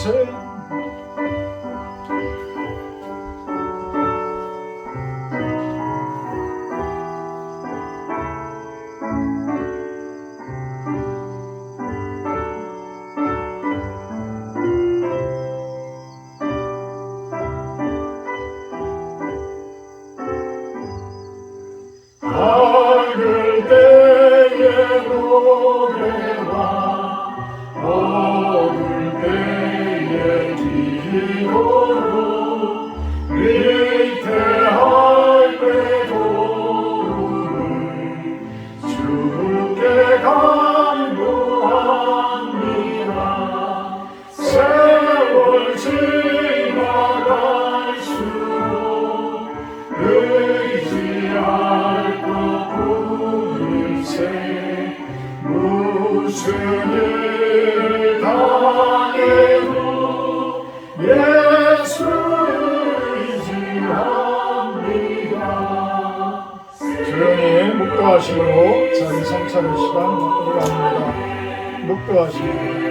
조용히 묵도하심으로 자기 성찰의 시간 갖도록 합니다. 묵도하심으로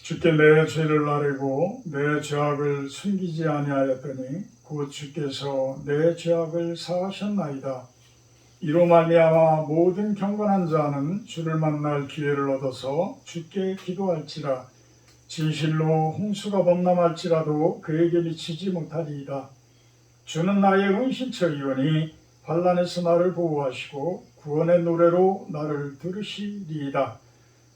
주께 내 죄를 아뢰고 내 죄악을 숨기지 아니하였더니 곧 주께서 내 죄악을 사하셨나이다. 이로 말미암아 모든 경건한 자는 주를 만날 기회를 얻어서 주께 기도할지라. 진실로 홍수가 범람할지라도 그에게 미치지 못하리이다. 주는 나의 은신처이오니 환난에서 나를 보호하시고 구원의 노래로 나를 들으시리이다.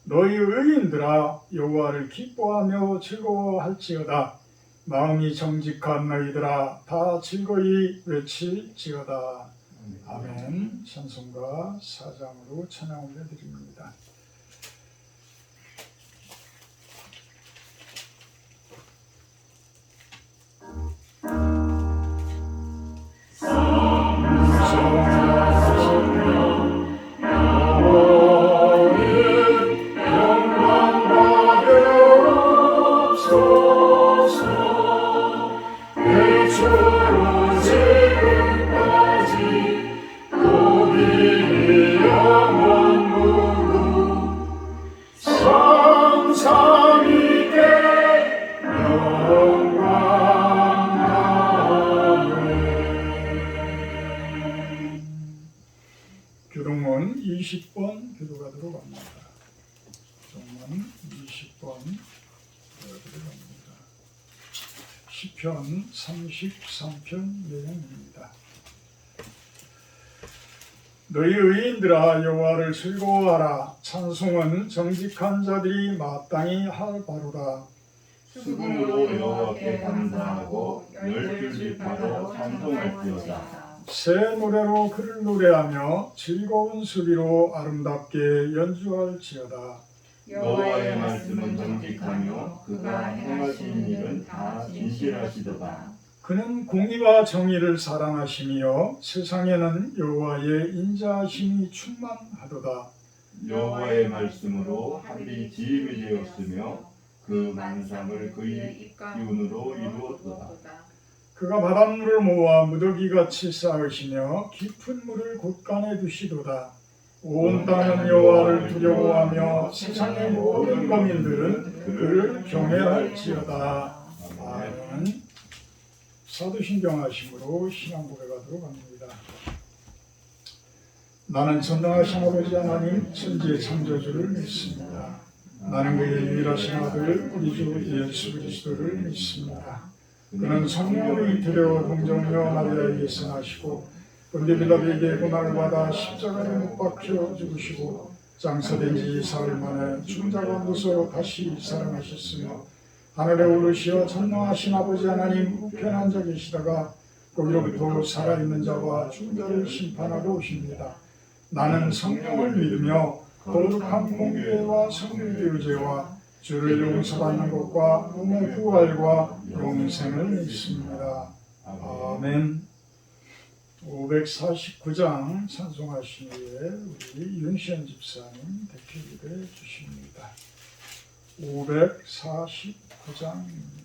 너희 의인들아 여호와를 기뻐하며 즐거워할지어다. 마음이 정직한 너희들아 다 즐거이 외칠지어다. 아멘. 찬송가 4장으로 찬양 올려드립니다. 교동문 20번 교도가도록 합니다. 교동문 20번 교도가도록 합니다. 시편 33편 내용입니다. 너희 의인들아 여호와를 즐거워하라. 찬송은 정직한 자들이 마땅히 할 바로다. 수금으로 여호와께 감사하고 열두 지파로 찬송할지어다. 새 노래로 그를 노래하며 즐거운 소리로 아름답게 연주할지어다. 여호와의 말씀은 정직하며 그가 행하신 일은 다 진실하시도다. 그는 공의와 정의를 사랑하시며 세상에는 여호와의 인자하심이 충만하도다. 여호와의 말씀으로 하늘이 지음이 되었으며 그 만상을 그의 기운으로 이루었도다. 그가 바닷물을 모아 무더기같이 쌓으시며 깊은 물을 곳간에 두시도다. 온 땅은 여호와를 두려워하며 세상의 모든 거민들은 그를 경외할지어다. 아멘. 사도신경하심으로 신앙 고백하도록 합니다. 나는 전능하신 아버지 하나님 천지의 창조주를 믿습니다. 나는 그의 유일하신 아들 우리 주 예수 그리스도를 믿습니다. 그는 성령으로 잉태되어 동정녀 마리아에게서 나시고 본디 빌라도에게 고난을 받아 십자가에 못 박혀 죽으시고 장사된 지 사흘 만에 죽은 자 가운데서 다시 살아나셨으며 하늘에 오르시어 전능하신 아버지 하나님 우편한 자 계시다가 거기로부터 살아있는 자와 죽은 자를 심판하러 오십니다. 나는 성령을 믿으며 거룩한 공교회와 성령의 의제와 죄를 용서받는 것과 몸의 부활과 영생을 믿습니다. 아멘. 549장 찬송하신 후에 우리 윤시현 집사님 대표기도해 주십니다. 549장입니다.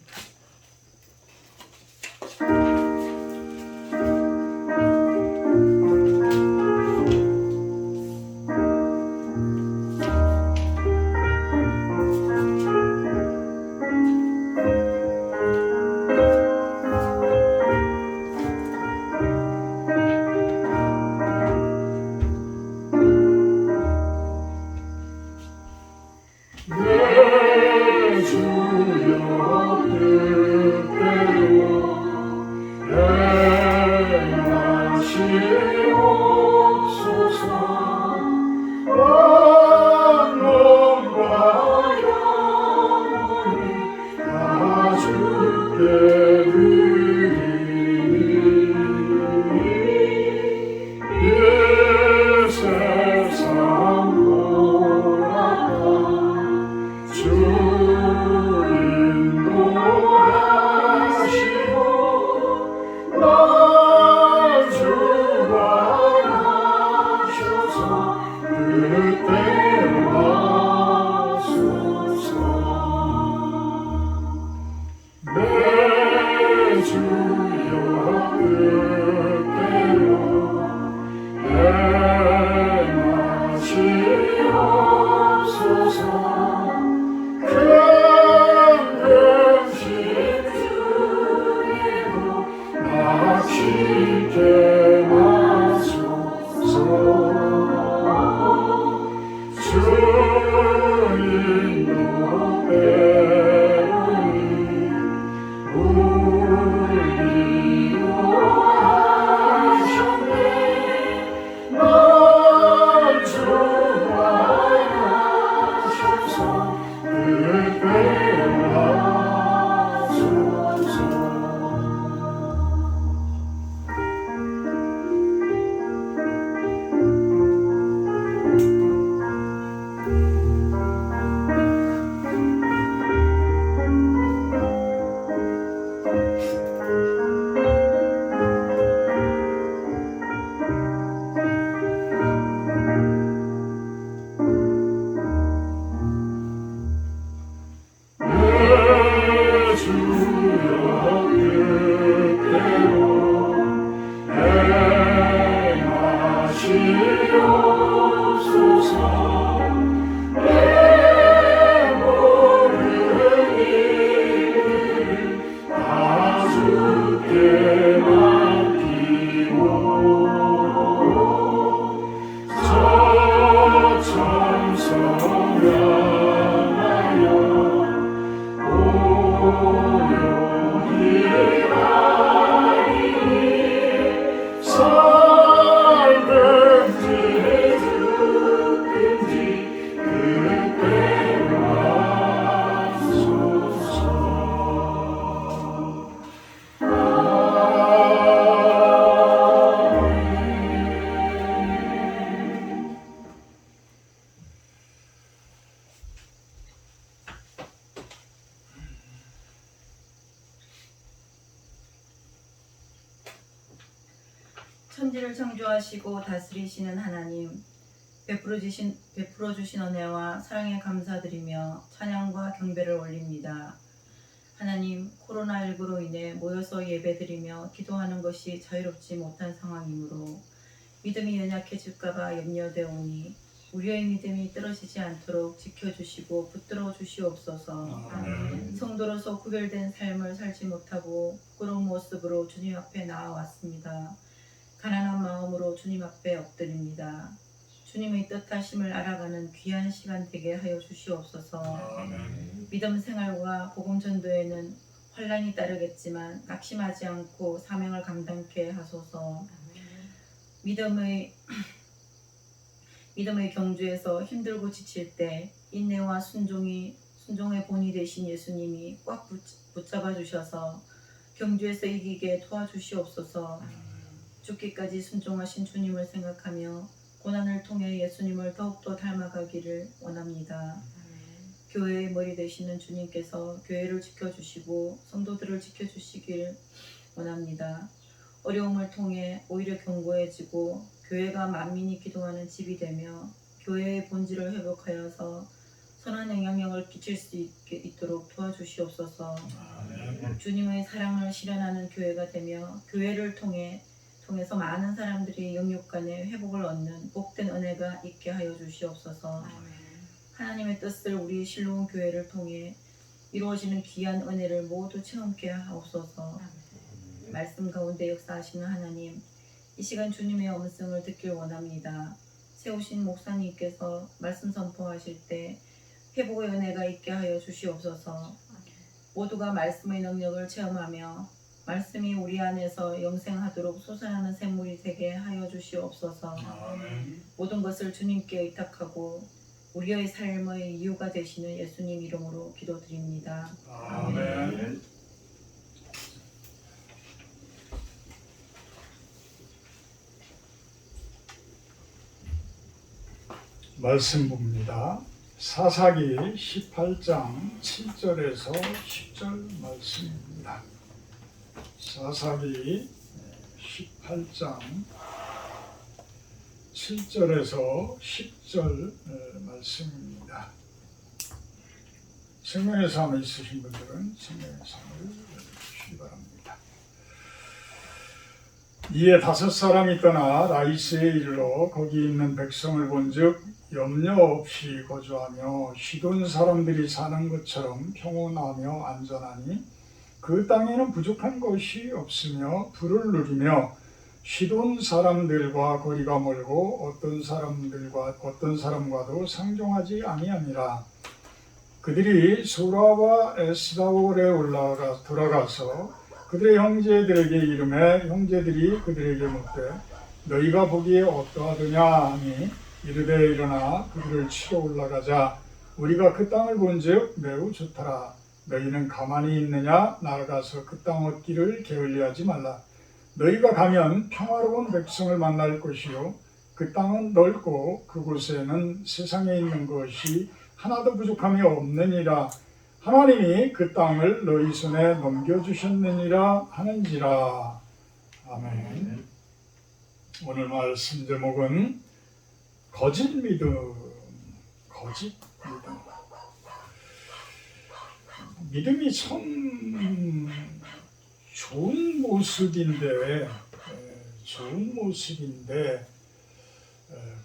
천지를 창조하시고 다스리시는 하나님, 베풀어 주신 은혜와 사랑에 감사드리며 찬양과 경배를 올립니다. 하나님, 코로나19로 인해 모여서 예배드리며 기도하는 것이 자유롭지 못한 상황이므로 믿음이 연약해질까봐 염려되오니 우리의 믿음이 떨어지지 않도록 지켜주시고 붙들어 주시옵소서. 성도로서 구별된 삶을 살지 못하고 부끄러운 모습으로 주님 앞에 나아왔습니다. 가난한 마음으로 주님 앞에 엎드립니다. 주님의 뜻하심을 알아가는 귀한 시간 되게 하여 주시옵소서. 믿음 생활과 복음 전도에는 환난이 따르겠지만 낙심하지 않고 사명을 감당케 하소서. 믿음의 경주에서 힘들고 지칠 때 인내와 순종이 순종의 본이 되신 예수님이 꽉 붙잡아 주셔서 경주에서 이기게 도와주시옵소서. 죽기까지 순종하신 주님을 생각하며 고난을 통해 예수님을 더욱더 닮아가기를 원합니다. 교회의 머리 되시는 주님께서 교회를 지켜주시고 성도들을 지켜주시길 원합니다. 어려움을 통해 오히려 견고해지고 교회가 만민이 기도하는 집이 되며 교회의 본질을 회복하여서 선한 영향력을 끼칠 수 있도록 도와주시옵소서. 주님의 사랑을 실현하는 교회가 되며 교회를 통해서 많은 사람들이 영육 간의 회복을 얻는 복된 은혜가 있게 하여 주시옵소서. 하나님의 뜻을 우리 실로온 교회를 통해 이루어지는 귀한 은혜를 모두 체험케 하옵소서. 말씀 가운데 역사하시는 하나님, 이 시간 주님의 음성을 듣길 원합니다. 세우신 목사님께서 말씀 선포하실 때 회복의 은혜가 있게 하여 주시옵소서. 모두가 말씀의 능력을 체험하며 말씀이 우리 안에서 영생하도록 솟아나는 샘물이 되게 하여 주시옵소서. 모든 것을 주님께 의탁하고 우리의 삶의 이유가 되시는 예수님 이름으로 기도드립니다. 아멘. 말씀 봅니다. 사사기 18장 7절에서 10절 말씀입니다. 사사기 18장 7절에서 10절 말씀입니다. 생명의 삶이 있으신 분들은 생명의 삶을 주시기 바랍니다. 이에 5사람이 떠나 라이스에 이르러 거기 있는 백성을 본즉 염려 없이 거주하며 시돈 사람들이 사는 것처럼 평온하며 안전하니 그 땅에는 부족한 것이 없으며 부를 누리며 시돈 사람들과 거리가 멀고 어떤 사람과도 상종하지 아니하니라. 그들이 소라와 에스다올에 돌아가서 그들의 형제들에게 이르매 형제들이 그들에게 묻되 너희가 보기에 어떠하더냐 하니 이르되 일어나 그들을 치러 올라가자. 우리가 그 땅을 본즉 매우 좋더라. 너희는 가만히 있느냐? 나아가서 그 땅 얻기를 게을리하지 말라. 너희가 가면 평화로운 백성을 만날 것이요 그 땅은 넓고 그곳에는 세상에 있는 것이 하나도 부족함이 없느니라. 하나님이 그 땅을 너희 손에 넘겨주셨느니라 하는지라. 아멘. 오늘 말씀 제목은 거짓 믿음. 믿음이 참 좋은 모습인데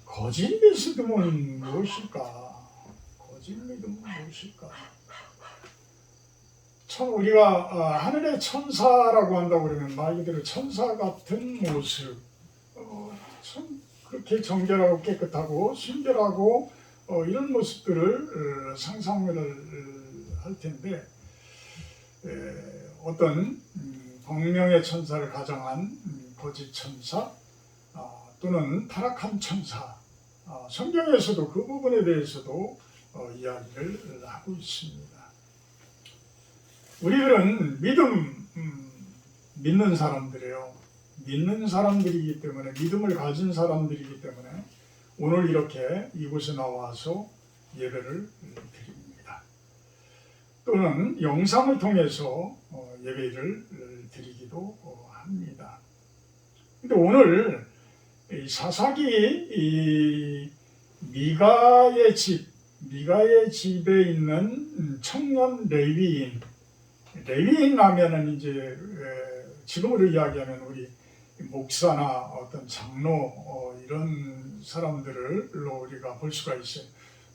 거짓 믿음은 무엇일까? 참 우리가 하늘의 천사라고 한다고 그러면 말 그대로 천사 같은 모습, 참 그렇게 정결하고 깨끗하고 순결하고 이런 모습들을 상상을 할 텐데 어떤 광명의 천사를 가장한 거짓 천사 또는 타락한 천사, 성경에서도 그 부분에 대해서도 이야기를 하고 있습니다. 우리들은 믿는 사람들이에요. 믿는 사람들이기 때문에, 믿음을 가진 사람들이기 때문에 오늘 이렇게 이곳에 나와서 예배를 드립니다. 또는 영상을 통해서 예배를 드리기도 합니다. 근데 오늘 사사기 미가의 집에 있는 청년 레위인 하면은 이제 지금으로 이야기하면 우리 목사나 어떤 장로 이런 사람들로 우리가 볼 수가 있어요.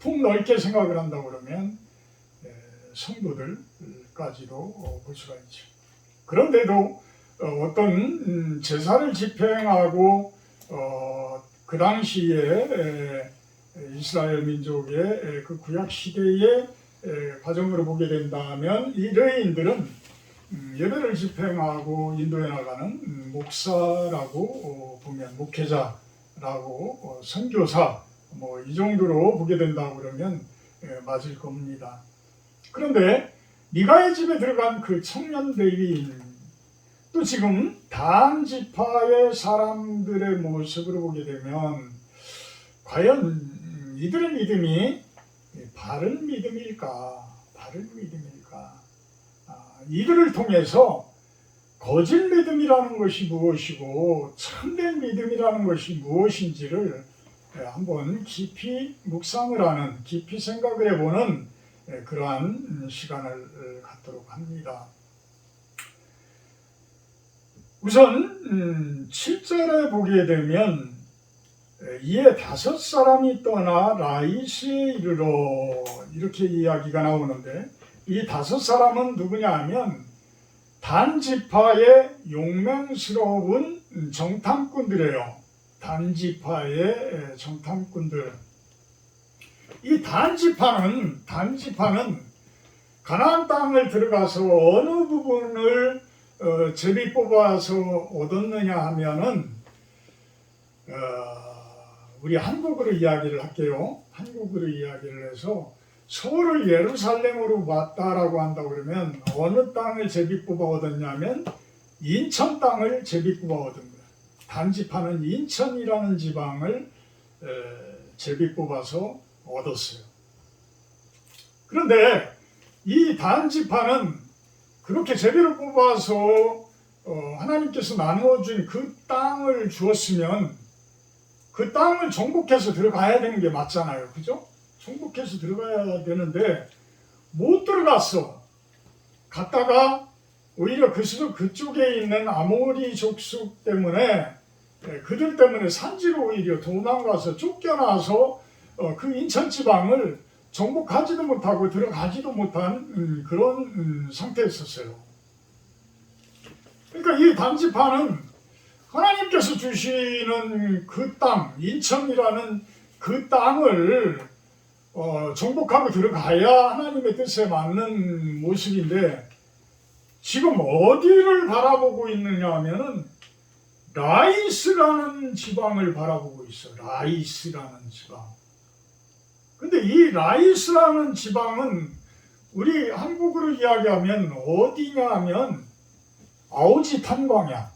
폭넓게 생각을 한다고 그러면 성도들까지도 볼 수가 있죠. 그런데도 어떤 제사를 집행하고 그 당시에 이스라엘 민족의 그 구약 시대의 과정으로 보게 된다면 이 레위인들은 예배를 집행하고 인도해 나가는 목사라고 보면 목회자라고 선교사 이 정도로 보게 된다고 그러면 맞을 겁니다. 그런데 미가의 집에 들어간 그 청년 레위인, 또 지금 단 지파의 사람들의 모습으로 보게 되면 과연 이들의 믿음이 바른 믿음일까? 바른 믿음일까? 이들을 통해서 거짓 믿음이라는 것이 무엇이고 참된 믿음이라는 것이 무엇인지를 한번 깊이 묵상을 하는, 깊이 생각을 해보는 그러한 시간을 갖도록 합니다. 우선 7절에 보게 되면 이에 5사람이 떠나 라이스에 이르러 이렇게 이야기가 나오는데, 이 5사람은 누구냐 하면 단 지파의 용맹스러운 정탐꾼들이에요. 단 지파의 정탐꾼들. 이 단 지파는 가나안 땅을 들어가서 어느 부분을 제비 뽑아서 얻었느냐 하면은 우리 한국으로 이야기를 할게요. 한국으로 이야기를 해서 서울을 예루살렘으로 왔다라고 한다고 그러면 어느 땅을 제비 뽑아 얻었냐면 인천 땅을 제비 뽑아 얻은 거예요. 단지파는 인천이라는 지방을 제비 뽑아서 얻었어요. 그런데 이 단지파는 그렇게 제비를 뽑아서 하나님께서 나누어준 그 땅을 주었으면 그 땅을 정복해서 들어가야 되는 게 맞잖아요. 그죠? 정복해서 들어가야 되는데 못 들어갔어. 갔다가 오히려 그쪽에 있는 아모리 족속 때문에, 그들 때문에 산지로 오히려 도망가서 쫓겨나서 그 인천 지방을 정복하지도 못하고 들어가지도 못한 그런 상태였었어요. 그러니까 이 단지파는 하나님께서 주시는 그 땅, 인천이라는 그 땅을 정복하고 들어가야 하나님의 뜻에 맞는 모습인데, 지금 어디를 바라보고 있느냐 하면은 라이스라는 지방을 바라보고 있어. 라이스라는 지방. 근데 이 라이스라는 지방은 우리 한국으로 이야기하면 어디냐 하면 아오지 탄광야.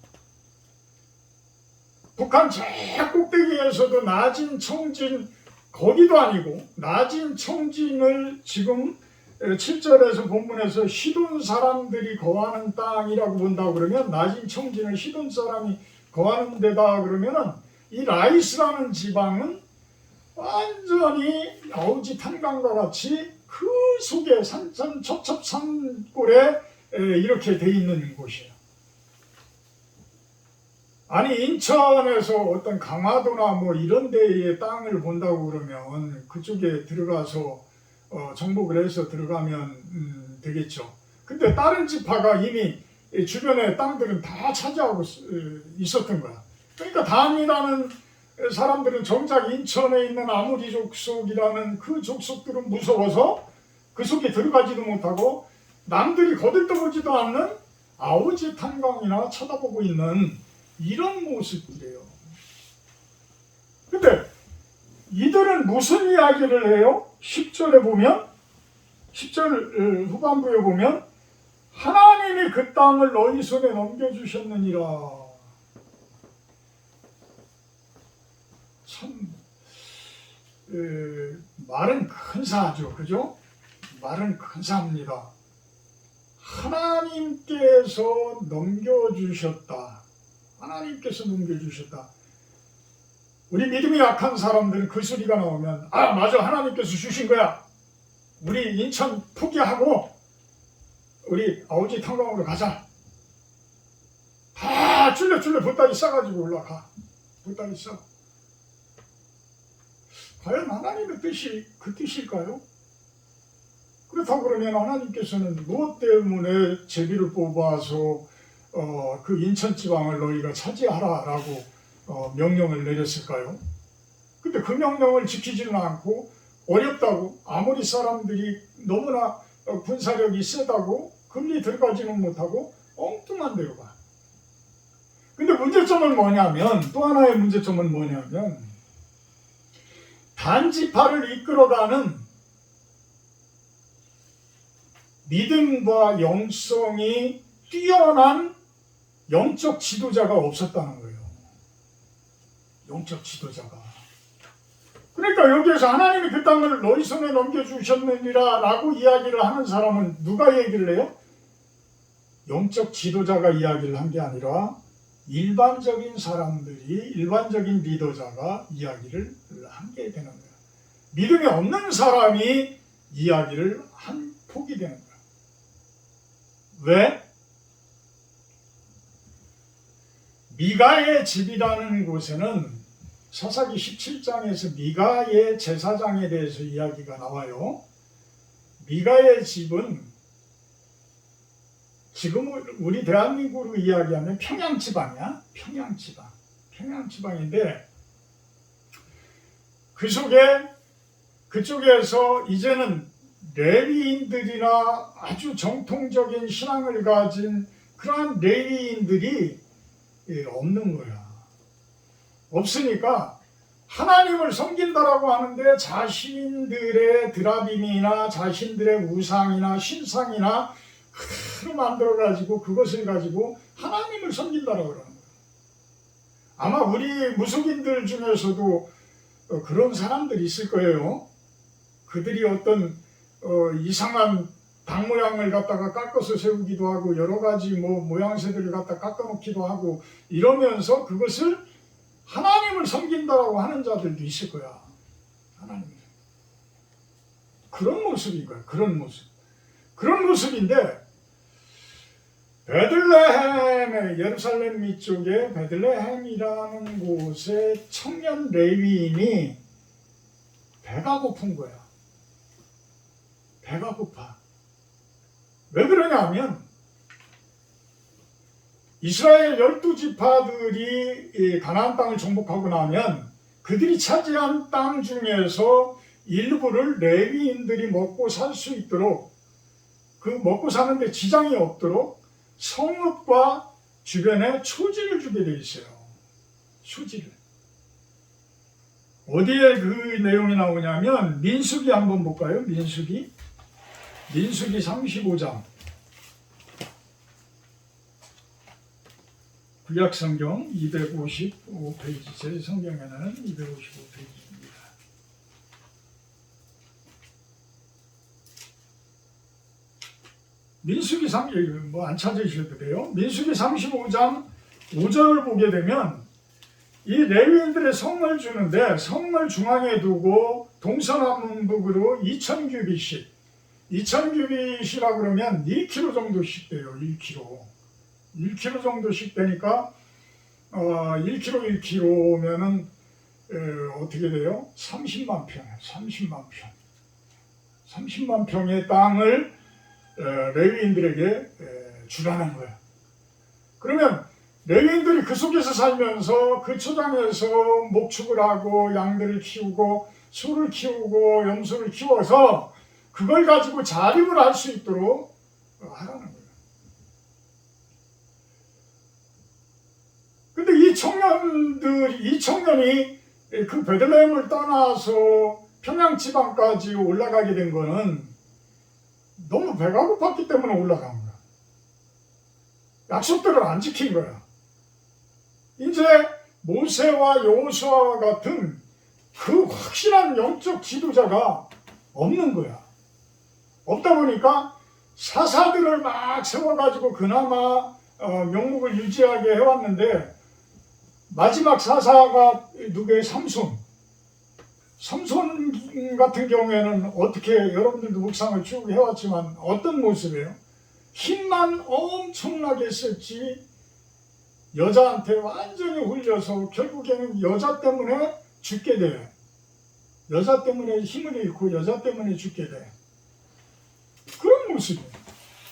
북한 제일 꼭대기에서도 낮은 청진, 거기도 아니고 낮은 청진을 지금 7절에서 본문에서 시돈 사람들이 거하는 땅이라고 본다고 그러면, 낮은 청진을 시돈 사람이 거하는 데다 그러면은 이 라이스라는 지방은 완전히 아우지 탄광과 같이 그 속에 산천 첩첩산골에 이렇게 돼 있는 곳이에요. 아니 인천에서 어떤 강화도나 뭐 이런 데의 땅을 본다고 그러면 그쪽에 들어가서 정복을 해서 들어가면 되겠죠. 근데 다른 지파가 이미 주변의 땅들은 다 차지하고 있었던 거야. 그러니까 단이라는 사람들은 정작 인천에 있는 아모리 족속이라는 그 족속들은 무서워서 그 속에 들어가지도 못하고 남들이 거들떠보지도 않는 아오지 탄광이나 쳐다보고 있는 이런 모습들이에요. 근데 이들은 무슨 이야기를 해요? 10절에 보면, 10절 후반부에 보면 하나님이 그 땅을 너희 손에 넘겨주셨느니라. 참 말은 근사하죠. 그죠? 말은 근사합니다. 하나님께서 넘겨주셨다. 하나님께서 넘겨주셨다. 우리 믿음이 약한 사람들은 그 소리가 나오면 아 맞아, 하나님께서 주신 거야. 우리 인천 포기하고 우리 아오지 탄광으로 가자. 다 줄레 보따리 싸가지고 올라가. 보따리 싸. 과연 하나님의 뜻이 그 뜻일까요? 그렇다고 그러면 하나님께서는 무엇 때문에 제비를 뽑아서 그 인천 지방을 너희가 차지하라라고 명령을 내렸을까요? 근데 그 명령을 지키지는 않고 어렵다고, 아무리 사람들이 너무나 군사력이 세다고 금리 들어가지는 못하고 엉뚱한 데로 가. 근데 문제점은 뭐냐면, 또 하나의 문제점은 뭐냐면 단지파를 이끌어가는 믿음과 영성이 뛰어난 영적 지도자가 없었다는 거예요. 영적 지도자가. 그러니까 여기에서 하나님이 그 땅을 너희 손에 넘겨주셨느니라 라고 이야기를 하는 사람은 누가 얘기를 해요? 영적 지도자가 이야기를 한 게 아니라 일반적인 사람들이, 일반적인 리더자가 이야기를 한 게 되는 거예요. 믿음이 없는 사람이 이야기를 한 폭이 되는 거예요. 왜? 미가의 집이라는 곳에는 사사기 17장에서 미가의 제사장에 대해서 이야기가 나와요. 미가의 집은 지금 우리 대한민국으로 이야기하면 평양지방이야. 평양지방인데 그 속에 그쪽에서 이제는 레위인들이나 아주 정통적인 신앙을 가진 그러한 레위인들이 없는 거야. 없으니까 하나님을 섬긴다라고 하는데 자신들의 드라빔이나 자신들의 우상이나 신상이나 그대로 만들어가지고 그것을 가지고 하나님을 섬긴다라고 그러는 거야. 아마 우리 무속인들 중에서도 그런 사람들이 있을 거예요. 그들이 어떤 이상한 닭 모양을 갖다가 깎아서 세우기도 하고 여러 가지 모양새들을 갖다 깎아놓기도 하고 이러면서 그것을 하나님을 섬긴다라고 하는 자들도 있을 거야. 하나님을. 그런 모습인 거야. 그런 모습인데 베들레헴의 예루살렘 밑쪽에 베들레헴이라는 곳에 청년 레위인이 배가 고픈 거야. 배가 고파. 왜 그러냐면 이스라엘 12지파들이 가나안 땅을 정복하고 나면 그들이 차지한 땅 중에서 일부를 레위인들이 먹고 살 수 있도록 그 먹고 사는데 지장이 없도록 성읍과 주변에 초지를 주게 돼 있어요. 초지를. 어디에 그 내용이 나오냐면 민수기 한번 볼까요? 민수기 35장. 구약성경 255페이지, 제 성경에는 255페이지입니다. 민수기 안 찾으셔도 돼요. 민수기 35장 5절을 보게 되면 이 레위인들의 성을 주는데 성을 중앙에 두고 동서남북으로 2000규빗씩 2000규빗이라고 그러면 1km 정도씩 돼요. 1km 정도씩 되니까 1km면은 어떻게 돼요? 30만 평. 30만 평의 땅을 레위인들에게 주라는 거예요. 그러면 레위인들이 그 속에서 살면서 그 초장에서 목축을 하고 양들을 키우고 소를 키우고 염소를 키워서 그걸 가지고 자립을 할 수 있도록 하라는 거예요. 근데 이 청년이 그 베들레헴을 떠나서 평양 지방까지 올라가게 된 거는 너무 배가 고팠기 때문에 올라간 거야. 약속들을 안 지킨 거야. 이제 모세와 여호수아와 같은 그 확실한 영적 지도자가 없는 거야. 없다 보니까 사사들을 막 세워가지고 그나마 명목을 유지하게 해왔는데 마지막 사사가 누구의 삼손 같은 경우에는 어떻게 여러분들도 묵상을 쭉 해왔지만 어떤 모습이에요? 힘만 엄청나게 썼지 여자한테 완전히 홀려서 결국에는 여자 때문에 죽게 돼. 여자 때문에 힘을 잃고 여자 때문에 죽게 돼. 그런 모습이에요.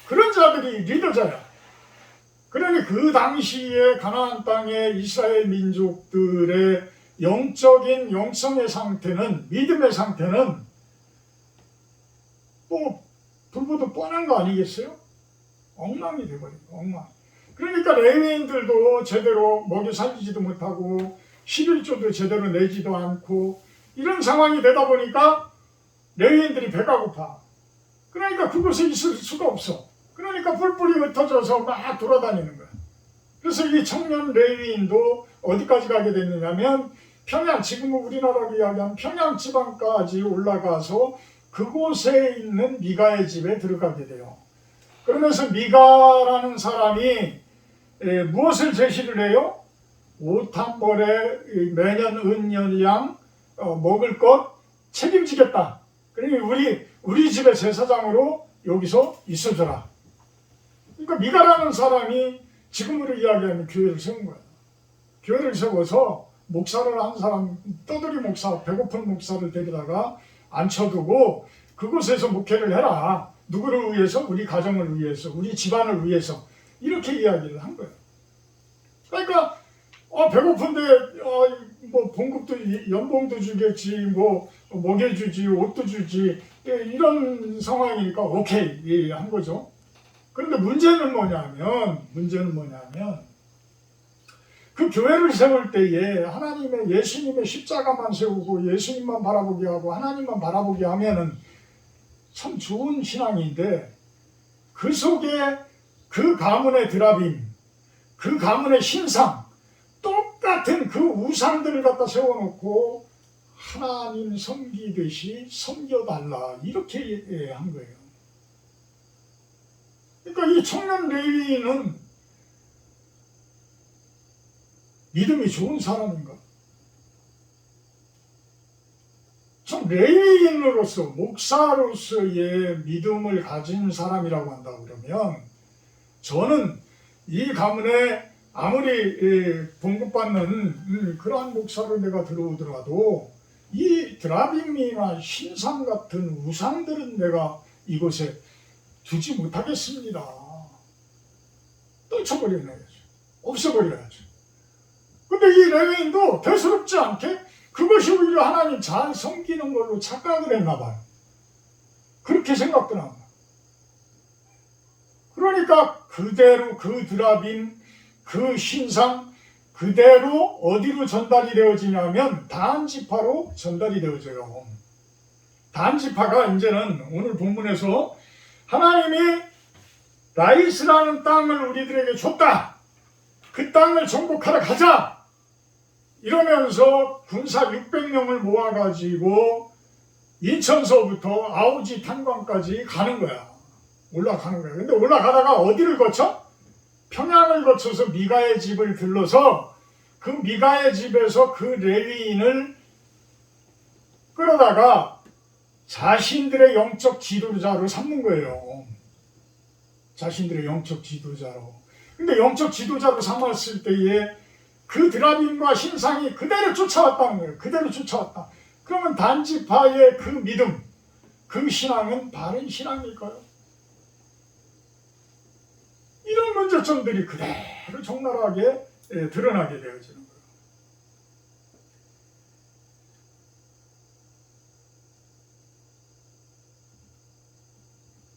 그런 자들이 리더자야. 그러니 그 당시에 가나안 땅의 이스라엘 민족들의 영적인 영성의 상태는, 믿음의 상태는 또 불보듯 뻔한 거 아니겠어요? 엉망이 돼버린 거, 엉망. 그러니까 레위인들도 제대로 먹여 살리지도 못하고 11조도 제대로 내지도 않고 이런 상황이 되다 보니까 레위인들이 배가 고파. 그러니까 그곳에 있을 수가 없어. 그러니까 뿔뿔이 흩어져서 막 돌아다니는 거야. 그래서 이 청년 레위인도 어디까지 가게 됐느냐면 평양, 지금 우리나라로 이야기하면 평양 지방까지 올라가서 그곳에 있는 미가의 집에 들어가게 돼요. 그러면서 미가라는 사람이 무엇을 제시를 해요? 5탄벌에 매년 은연양 먹을 것 책임지겠다. 그러니 우리 집의 제사장으로 여기서 있어줘라. 그러니까 미가라는 사람이 지금으로 이야기하면 교회를 세운 거야. 교회를 세워서 목사를 한 사람, 떠돌이 목사, 배고픈 목사를 데려다가 앉혀두고 그곳에서 목회를 해라. 누구를 위해서? 우리 가정을 위해서, 우리 집안을 위해서. 이렇게 이야기를 한 거예요. 그러니까 배고픈데 뭐 봉급도 연봉도 주겠지, 뭐 먹여주지, 옷도 주지, 이런 상황이니까 오케이 한 거죠. 그런데 문제는 뭐냐면 그 교회를 세울 때에 하나님의 예수님의 십자가만 세우고 예수님만 바라보게 하고 하나님만 바라보게 하면은 참 좋은 신앙인데 그 속에 그 가문의 드라빔, 그 가문의 신상, 똑같은 그 우상들을 갖다 세워놓고 하나님 섬기듯이 섬겨달라 이렇게 한 거예요. 그러니까 이 청년 레위인은 믿음이 좋은 사람인가? 참 레위인으로서 목사로서의 믿음을 가진 사람이라고 한다고 그러면 저는 이 가문에 아무리 봉급받는 그러한 목사로 내가 들어오더라도 이 드라빔이나 신상 같은 우상들은 내가 이곳에 두지 못하겠습니다. 떨쳐버려야죠. 없애버려야죠. 근데 이 레위인도 대수롭지 않게 그것이 오히려 하나님 잘 섬기는 걸로 착각을 했나 봐요. 그렇게 생각도 나고. 그러니까 그대로 그 드라빔, 그 신상 그대로 어디로 전달이 되어지냐면 단지파로 전달이 되어져요. 단지파가 이제는 오늘 본문에서 하나님이 라이스라는 땅을 우리들에게 줬다. 그 땅을 정복하러 가자. 이러면서 군사 600명을 모아가지고 인천서부터 아우지 탄광까지 가는 거야. 올라가는 거야. 근데 올라가다가 어디를 거쳐? 평양을 거쳐서 미가의 집을 들러서 그 미가의 집에서 그 레위인을 끌어다가 자신들의 영적 지도자로 삼는 거예요. 자신들의 영적 지도자로. 근데 영적 지도자로 삼았을 때에 그 드라빔과 신상이 그대로 쫓아왔다는 거예요. 그대로 쫓아왔다. 그러면 단지파의 그 믿음, 그 신앙은 바른 신앙일까요? 이런 문제점들이 그대로 적나라하게 드러나게 되어지는 거예요.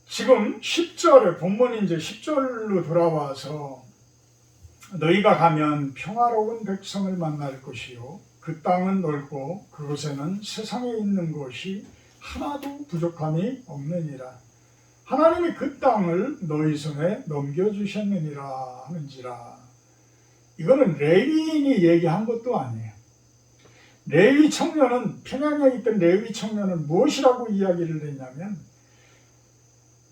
지금 10절에 본문이 이제 10절로 돌아와서 너희가 가면 평화로운 백성을 만날 것이요 그 땅은 넓고 그곳에는 세상에 있는 것이 하나도 부족함이 없느니라. 하나님이 그 땅을 너희 손에 넘겨주셨느니라 하는지라. 이거는 레위인이 얘기한 것도 아니에요. 레위 청년은 평양에 있던 레위 청년은 무엇이라고 이야기를 했냐면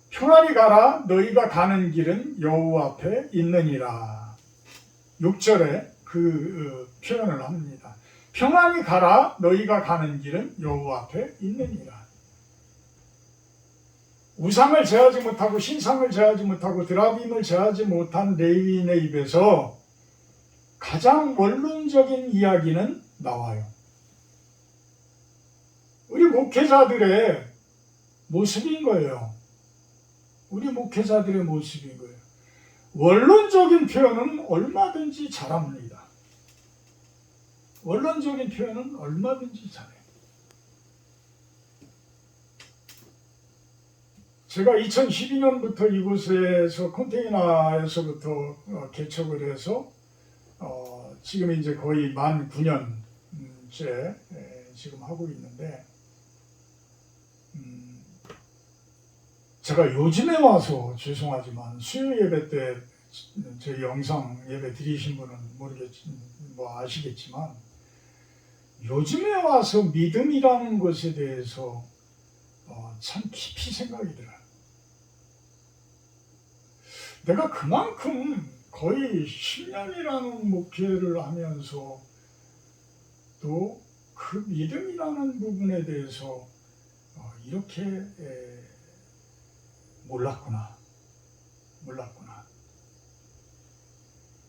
평안히 가라 너희가 가는 길은 여호와 앞에 있느니라. 6절에 그 표현을 합니다. 평안히 가라 너희가 가는 길은 여호와 앞에 있느니라. 우상을 제하지 못하고 신상을 제하지 못하고 드라빔을 제하지 못한 레위인의 입에서 가장 원론적인 이야기는 나와요. 우리 목회자들의 모습인 거예요. 우리 목회자들의 모습인 거예요. 원론적인 표현은 얼마든지 잘합니다. 원론적인 표현은 얼마든지 잘해요. 제가 2012년부터 이곳에서 컨테이너에서부터 개척을 해서 지금 이제 거의 만 9년째 지금 하고 있는데 제가 요즘에 와서 죄송하지만 수요 예배 때 제 영상 예배 드리신 분은 뭐 아시겠지만 요즘에 와서 믿음이라는 것에 대해서 참 깊이 생각이 들어요. 내가 그만큼 거의 10년이라는 목회를 하면서 또 그 믿음이라는 부분에 대해서 이렇게 몰랐구나.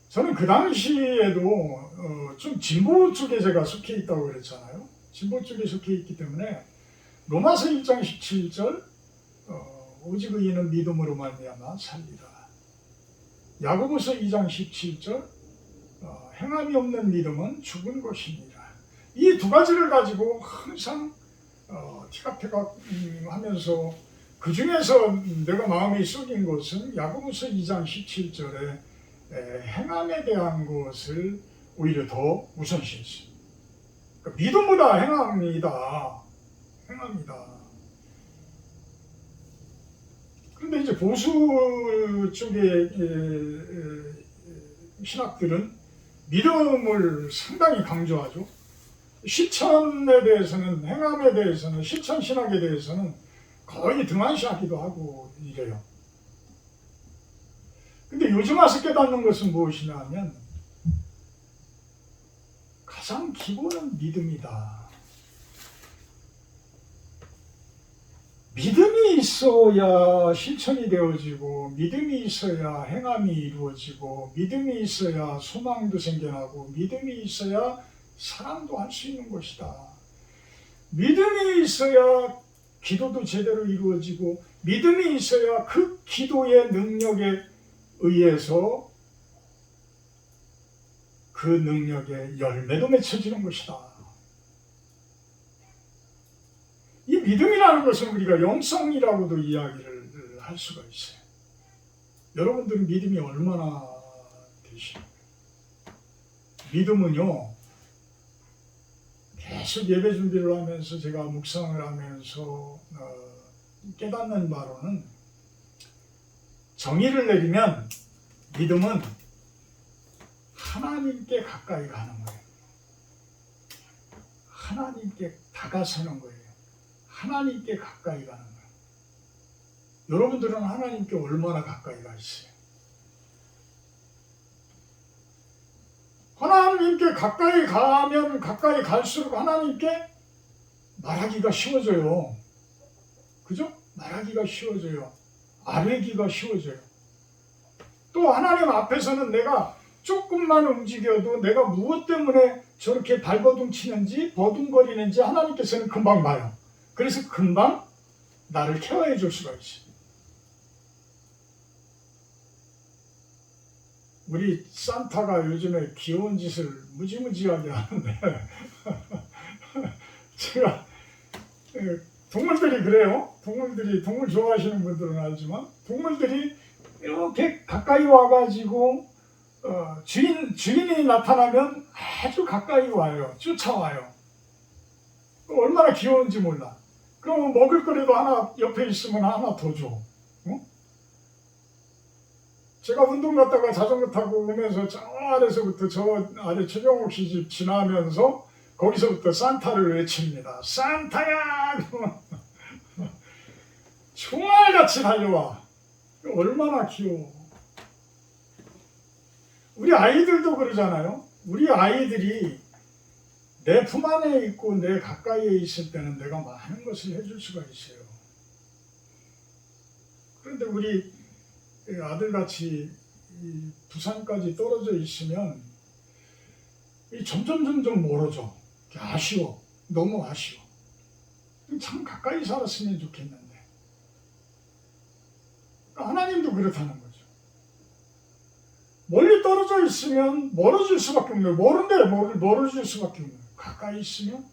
저는 그 당시에도 좀 진보 쪽에 제가 속해 있다고 그랬잖아요. 진보 쪽에 속해 있기 때문에 로마서 1장 17절 오직 의인은 믿음으로 말미암아 살리라. 야고보서 2장 17절 행함이 없는 믿음은 죽은 것이니라. 이 두 가지를 가지고 항상 티각태각 하면서 그 중에서 내가 마음이 쏠린 것은 야고보서 2장 17절에 행함에 대한 것을 오히려 더 우선시했어요. 그러니까 믿음보다 행함이다. 그런데 이제 보수 쪽의 신학들은 믿음을 상당히 강조하죠. 실천에 대해서는, 행함에 대해서는, 실천 신학에 대해서는 거의 등한시하기도 하고 이래요. 근데 요즘 와서 깨닫는 것은 무엇이냐 하면 가장 기본은 믿음이다. 믿음이 있어야 실천이 되어지고, 믿음이 있어야 행함이 이루어지고, 믿음이 있어야 소망도 생겨나고, 믿음이 있어야 사랑도 할 수 있는 것이다. 믿음이 있어야 기도도 제대로 이루어지고, 믿음이 있어야 그 기도의 능력에 의해서 그 능력의 열매도 맺혀지는 것이다. 이 믿음이라는 것은 우리가 영성이라고도 이야기를 할 수가 있어요. 여러분들은 믿음이 얼마나 되시나요? 믿음은요, 계속 예배 준비를 하면서 제가 묵상을 하면서 깨닫는 바로는 정의를 내리면 믿음은 하나님께 가까이 가는 거예요. 하나님께 다가서는 거예요. 하나님께 가까이 가는 거예요. 여러분들은 하나님께 얼마나 가까이 가 있어요? 하나님께 가까이 가면 가까이 갈수록 하나님께 말하기가 쉬워져요. 그죠? 말하기가 쉬워져요. 아뢰기가 쉬워져요. 또 하나님 앞에서는 내가 조금만 움직여도 내가 무엇 때문에 저렇게 발버둥 치는지 버둥거리는지 하나님께서는 금방 봐요. 그래서 금방 나를 케어해 줄 수가 있어요. 우리 산타가 요즘에 귀여운 짓을 무지무지하게 하는데 제가 동물들이 그래요. 동물 좋아하시는 분들은 알지만 동물들이 이렇게 가까이 와가지고 주인이 나타나면 아주 가까이 와요. 쫓아와요. 얼마나 귀여운지 몰라. 그럼 먹을 거라도 하나 옆에 있으면 하나 더 줘. 제가 운동 갔다가 자전거 타고 오면서 저 아래서부터 저 아래 최경옥 씨 집 지나면서 거기서부터 산타를 외칩니다. 산타야! 총알같이 달려와. 얼마나 귀여워. 우리 아이들도 그러잖아요. 우리 아이들이 내 품 안에 있고 내 가까이에 있을 때는 내가 많은 것을 해줄 수가 있어요. 그런데 우리 아들같이 부산까지 떨어져 있으면 점점 멀어져. 아쉬워. 너무 아쉬워. 참 가까이 살았으면 좋겠는데. 하나님도 그렇다는 거죠. 멀리 떨어져 있으면 멀어질 수밖에 없는 거예요. 멀은데 멀어질 수밖에 없는 거예요. 가까이 있으면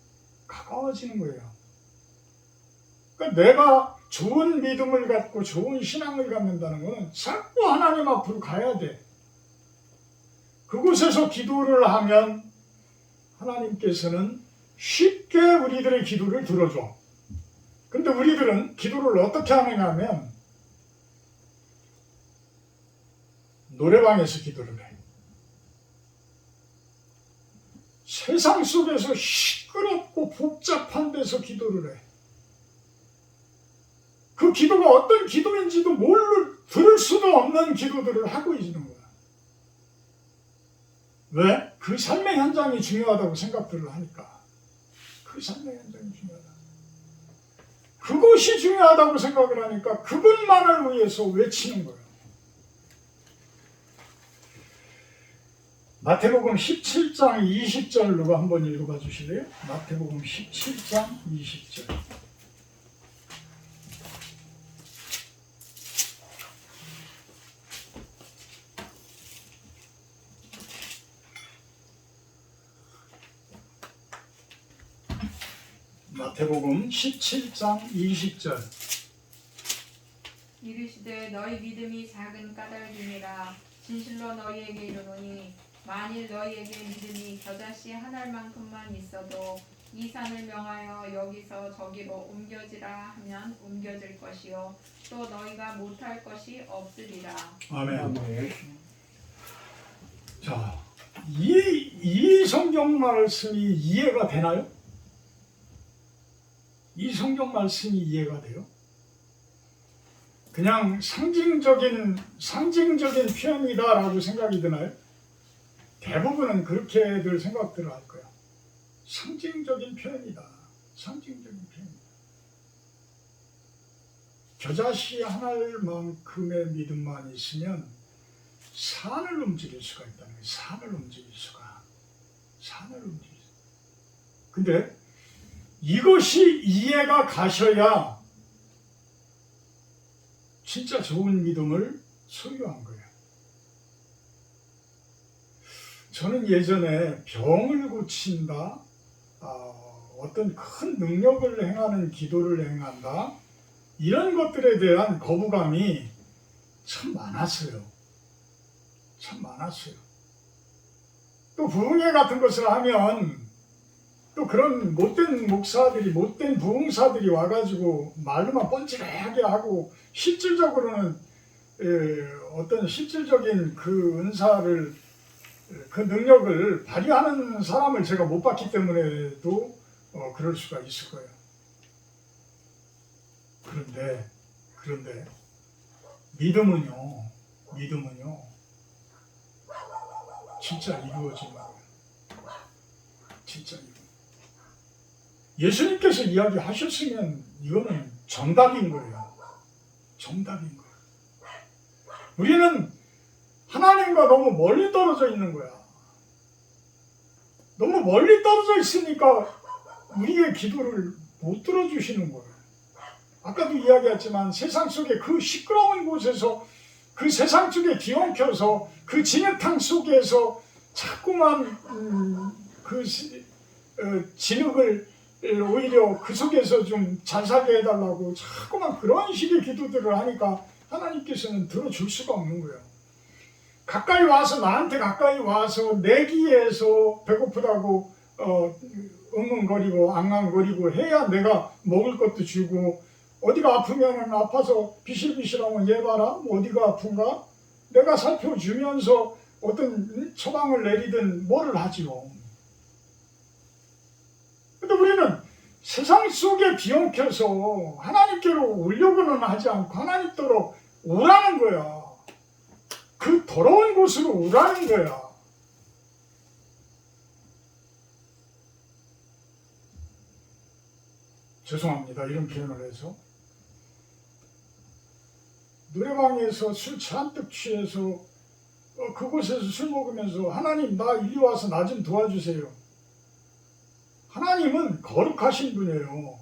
가까워지는 거예요. 그러니까 내가 좋은 믿음을 갖고 좋은 신앙을 갖는다는 것은 자꾸 하나님 앞으로 가야 돼. 그곳에서 기도를 하면 하나님께서는 쉽게 우리들의 기도를 들어줘. 근데 우리들은 기도를 어떻게 하느냐 하면 노래방에서 기도를 해. 세상 속에서 시끄럽고 복잡한 데서 기도를 해. 그 기도가 어떤 기도인지도 들을 수도 없는 기도들을 하고 있는 거야. 왜? 그 삶의 현장이 중요하다고 생각들을 하니까. 그 삶의 현장이 중요하다. 그것이 중요하다고 생각을 하니까 그것만을 위해서 외치는 거예요. 마태복음 17장 20절 누가 한번 읽어봐 주실래요? 마태복음 17장 20절. 마태복음 17장 20절. 이르시되 너희 믿음이 작은 까닭이니라. 진실로 너희에게 이르노니 만일 너희에게 믿음이 겨자씨 한 알만큼만 있어도 이 산을 명하여 여기서 저기로 옮겨지라 하면 옮겨질 것이요 또 너희가 못할 것이 없으리라. 아멘. 자, 이 성경 말씀이 이해가 되나요? 이 성경 말씀이 이해가 돼요? 그냥 상징적인 표현이다라고 생각이 드나요? 대부분은 그렇게들 생각들을 할 거야. 상징적인 표현이다. 상징적인 표현이다. 겨자씨 한 알만큼의 믿음만 있으면 산을 움직일 수가 있다는 거예요. 산을 움직일 수가. 근데 이것이 이해가 가셔야 진짜 좋은 믿음을 소유한 거예요. 저는 예전에 병을 고친다, 어떤 큰 능력을 행하는 기도를 행한다, 이런 것들에 대한 거부감이 참 많았어요. 또 부흥회 같은 것을 하면 또 그런 못된 목사들이, 못된 부흥사들이 와가지고 말로만 뻔질하게 하고 실질적으로는 어떤 실질적인 그 은사를, 그 능력을 발휘하는 사람을 제가 못 봤기 때문에도 그럴 수가 있을 거예요. 그런데 믿음은요 진짜 이루어지는 거예요. 진짜 이루어져요. 예수님께서 이야기하셨으면 이거는 정답인 거예요. 우리는 하나님과 너무 멀리 떨어져 있는 거야. 너무 멀리 떨어져 있으니까 우리의 기도를 못 들어주시는 거예요. 아까도 이야기했지만 세상 속에 그 시끄러운 곳에서, 그 세상 속에 뒤엉켜서 그 진흙탕 속에서 자꾸만 진흙을 오히려 그 속에서 좀 잘 살게 해달라고 자꾸만 그런 식의 기도들을 하니까 하나님께서는 들어줄 수가 없는 거예요. 나한테 가까이 와서 내기에서 배고프다고 응응거리고 앙앙거리고 해야 내가 먹을 것도 주고, 어디가 아프면 아파서 비실비실하면 얘 봐라 어디가 아픈가 내가 살펴주면서 어떤 처방을 내리든 뭐를 하지요. 근데 우리는 세상 속에 뒤엉켜서 하나님께로 오려고는 하지 않고 하나님께로 오라는 거야. 그 더러운 곳으로 오라는 거야. 죄송합니다. 이런 표현을 해서. 노래방에서 술 잔뜩 취해서 그곳에서 술 먹으면서 하나님 나 이리 와서 나 좀 도와주세요. 하나님은 거룩하신 분이에요.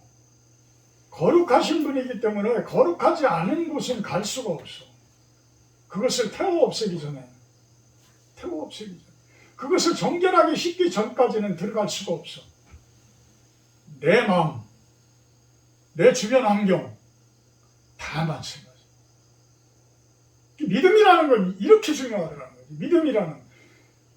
거룩하신 분이기 때문에 거룩하지 않은 곳은 갈 수가 없어. 그것을 태워 없애기 전에. 그것을 정결하게 씻기 전까지는 들어갈 수가 없어. 내 마음, 내 주변 환경 다 마찬가지. 믿음이라는 건 이렇게 중요하더라는 거지. 믿음이라는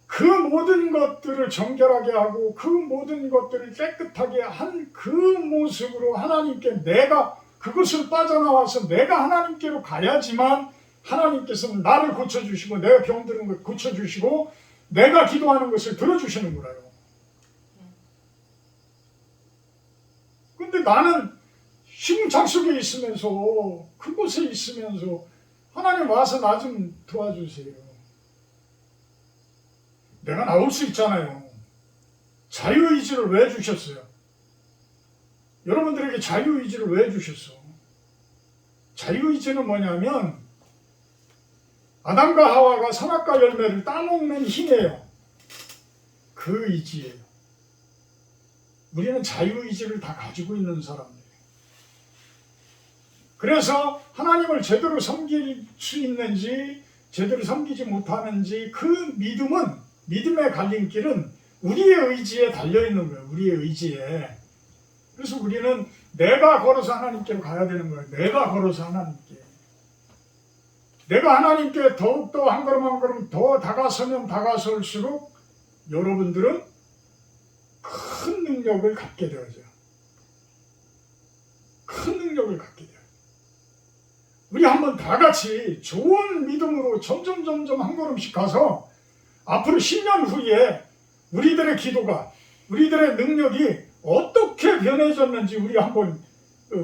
그 모든 것들을 정결하게 하고 그 모든 것들을 깨끗하게 한 그 모습으로 하나님께 내가 그것을 빠져나와서 내가 하나님께로 가야지만 하나님께서는 나를 고쳐주시고 내가 병드는 걸 고쳐주시고 내가 기도하는 것을 들어주시는 거라요. 근데 나는 힘창 속에 있으면서 그곳에 있으면서 하나님 와서 나 좀 도와주세요. 내가 나올 수 있잖아요. 자유의지를 왜 주셨어요? 여러분들에게 자유의지를 왜 주셨어? 자유의지는 뭐냐면 아담과 하와가 선악과 열매를 따먹는 힘이에요. 그 의지예요. 우리는 자유의지를 다 가지고 있는 사람이에요. 그래서 하나님을 제대로 섬길 수 있는지 제대로 섬기지 못하는지 그 믿음의 갈림길은 우리의 의지에 달려있는 거예요. 우리의 의지에. 그래서 우리는 내가 걸어서 하나님께로 가야 되는 거예요. 내가 걸어서 하나님께. 내가 하나님께 더욱더 한 걸음 한 걸음 더 다가서면 다가설수록 여러분들은 큰 능력을 갖게 되어져요. 큰 능력을 갖게 돼요. 우리 한번 다 같이 좋은 믿음으로 점점 한 걸음씩 가서 앞으로 10년 후에 우리들의 기도가, 우리들의 능력이 어떻게 변해졌는지 우리 한번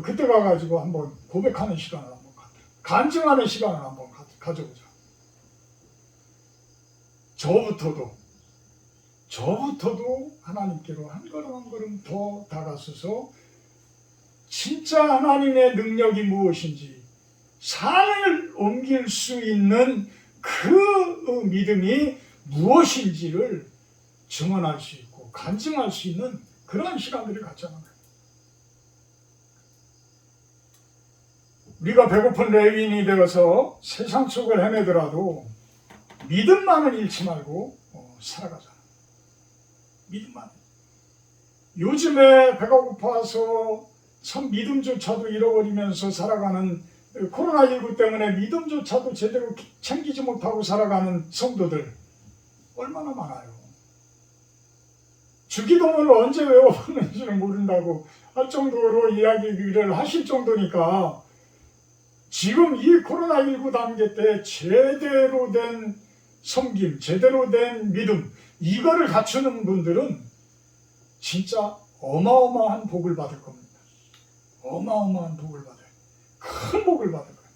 그때 가가지고 한번 고백하는 시간을 한번 간증하는 시간을 한번 가져보자. 저부터도 하나님께로 한 걸음 한 걸음 더 다가서서 진짜 하나님의 능력이 무엇인지 산을 옮길 수 있는 그 믿음이 무엇인지를 증언할 수 있고 간증할 수 있는 그런 시간들을 갖자는 거예요. 우리가 배고픈 레위인이 되어서 세상 속을 헤매더라도 믿음만은 잃지 말고 살아가자. 믿음만. 요즘에 배가 고파서 참 믿음조차도 잃어버리면서 살아가는 코로나19 때문에 믿음조차도 제대로 챙기지 못하고 살아가는 성도들 얼마나 많아요. 주기도문을 언제 외워보는지는 모른다고 할 정도로 이야기를 하실 정도니까 지금 이 코로나19 단계 때 제대로 된 섬김, 제대로 된 믿음 이거를 갖추는 분들은 진짜 어마어마한 복을 받을 겁니다. 어마어마한 복을 받아요. 큰 복을 받을 거예요.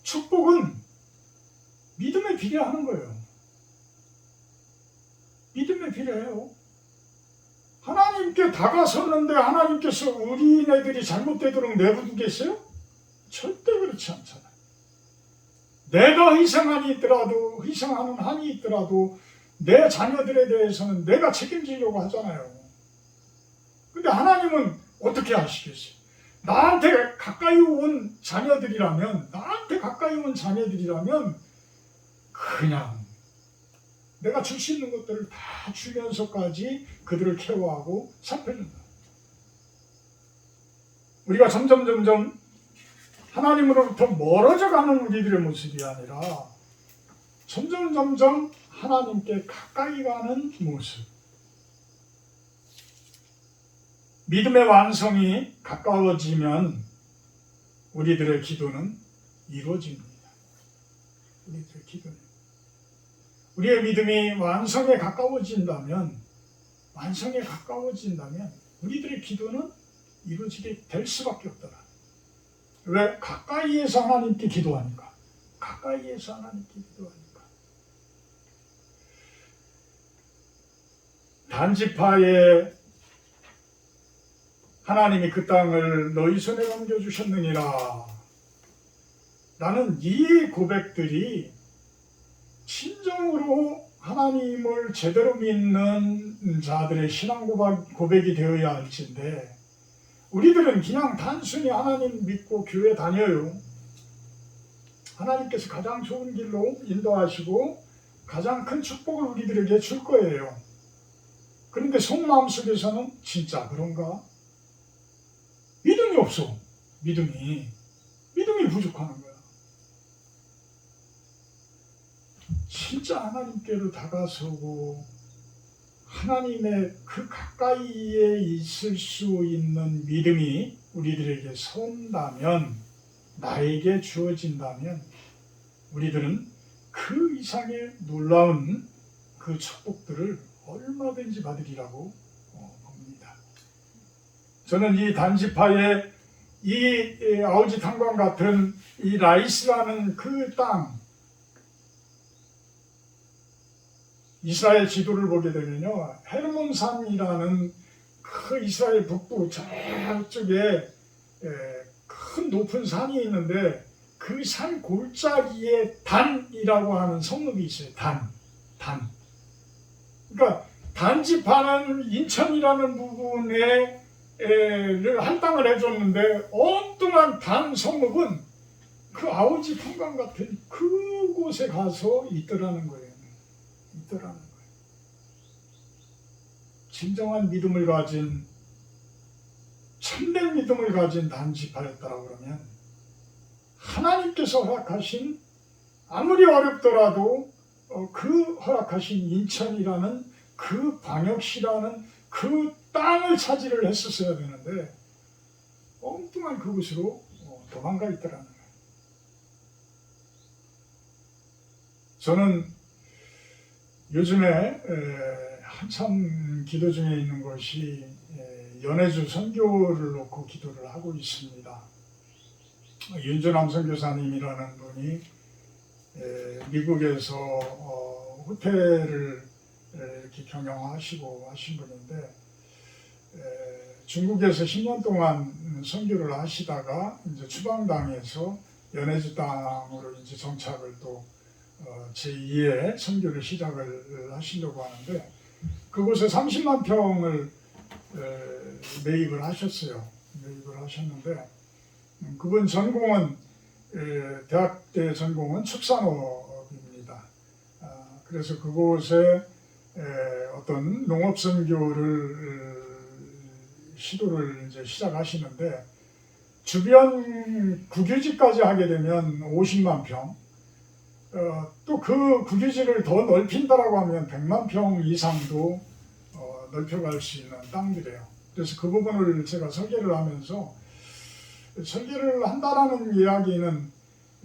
축복은 믿음에 비례하는 거예요. 믿음에 비례해요. 하나님께 다가섰는데 하나님께서 우리네들이 잘못되도록 내버리겠어요? 절대 그렇지 않잖아요. 내가 희생하는 한이 있더라도 내 자녀들에 대해서는 내가 책임지려고 하잖아요. 근데 하나님은 어떻게 하시겠어요? 나한테 가까이 온 자녀들이라면 그냥 내가 줄 수 있는 것들을 다 주면서까지 그들을 케어하고 살펴준다. 우리가 점점 하나님으로부터 멀어져 가는 우리들의 모습이 아니라 점점 하나님께 가까이 가는 모습. 믿음의 완성이 가까워지면 우리들의 기도는 이루어집니다. 우리들의 기도는. 우리의 믿음이 완성에 가까워진다면 우리들의 기도는 이루어지게 될 수밖에 없더라. 왜? 가까이에서 하나님께 기도하니까. 단지파에 하나님이 그 땅을 너희 손에 넘겨주셨느니라. 라는 이 고백들이 진정으로 하나님을 제대로 믿는 자들의 신앙 고백이 되어야 할진데 우리들은 그냥 단순히 하나님 믿고 교회 다녀요. 하나님께서 가장 좋은 길로 인도하시고 가장 큰 축복을 우리들에게 줄 거예요. 그런데 속마음 속에서는 진짜 그런가? 믿음이 없어. 믿음이 부족하는 거야. 진짜 하나님께로 다가서고 하나님의 그 가까이에 있을 수 있는 믿음이 우리들에게 선다면 나에게 주어진다면 우리들은 그 이상의 놀라운 그 축복들을 얼마든지 받으리라고 봅니다. 저는 이 단지파의 이 아우지 탄광 같은 이 라이스라는 그 땅, 이스라엘 지도를 보게 되면요, 헤르몬산이라는 그 이스라엘 북부 저쪽에 큰 높은 산이 있는데 그 산 골짜기에 단이라고 하는 성읍이 있어요. 단. 그러니까 단지파는 인천이라는 부분에 를 할당을 해줬는데 엉뚱한 단 성읍은 그 아우지 탄광 같은 그곳에 가서 있더라는 거예요. 진정한 믿음을 가진, 참된 믿음을 가진 단지파였다라고 그러면 하나님께서 허락하신, 아무리 어렵더라도 그 허락하신 인천이라는 그 광역시라는 그 땅을 차지를 했었어야 되는데 엉뚱한 그곳으로 도망가 있더라는 거예요. 저는 요즘에 한참 기도 중에 있는 것이 연해주 선교를 놓고 기도를 하고 있습니다. 윤준암 선교사님이라는 분이 미국에서 호텔을 이렇게 경영하시고 하신 분인데 중국에서 10년 동안 선교를 하시다가 이제 추방당해서 연해주 땅으로 이제 정착을 또 제2의 선교를 시작을 하시려고 하는데 그곳에 30만 평을 매입을 하셨어요. 매입을 하셨는데 그분 전공은 대학 때 전공은 축산업입니다. 그래서 그곳에 어떤 농업 선교를 시도를 이제 시작하시는데 주변 국유지까지 하게 되면 50만 평, 또 그 국유지를 더 넓힌다라고 하면 100만 평 이상도 넓혀갈 수 있는 땅들이에요. 그래서 그 부분을 제가 설계를 하면서 설계를 한다라는 이야기는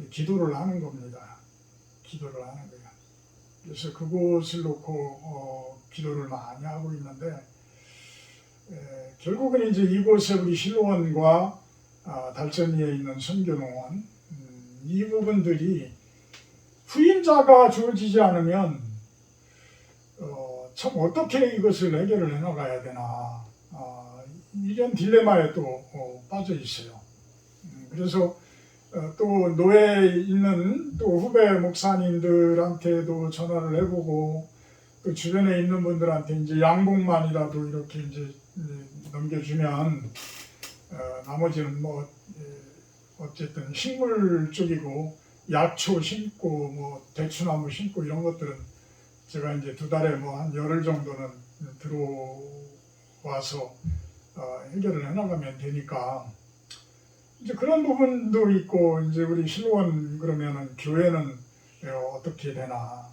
기도를 하는 겁니다. 기도를 하는 거예요. 그래서 그곳을 놓고 기도를 많이 하고 있는데 결국은 이제 이곳에 우리 실로원과 달전리에 있는 선교농원 이 부분들이 후임자가 주어지지 않으면 참 어떻게 이것을 해결을 해나가야 되나 이런 딜레마에 또 빠져 있어요. 그래서 또 노예에 있는 또 후배 목사님들한테도 전화를 해보고 또 주변에 있는 분들한테 이제 양복만이라도 이렇게 이제 넘겨주면 나머지는 뭐 어쨌든 식물 쪽이고 약초 심고 뭐 대추나무 심고 이런 것들은 제가 이제 2달에 뭐 한 열흘 정도는 들어와서 해결을 해나가면 되니까 이제 그런 부분도 있고 이제 우리 실로원 그러면은 교회는 어떻게 되나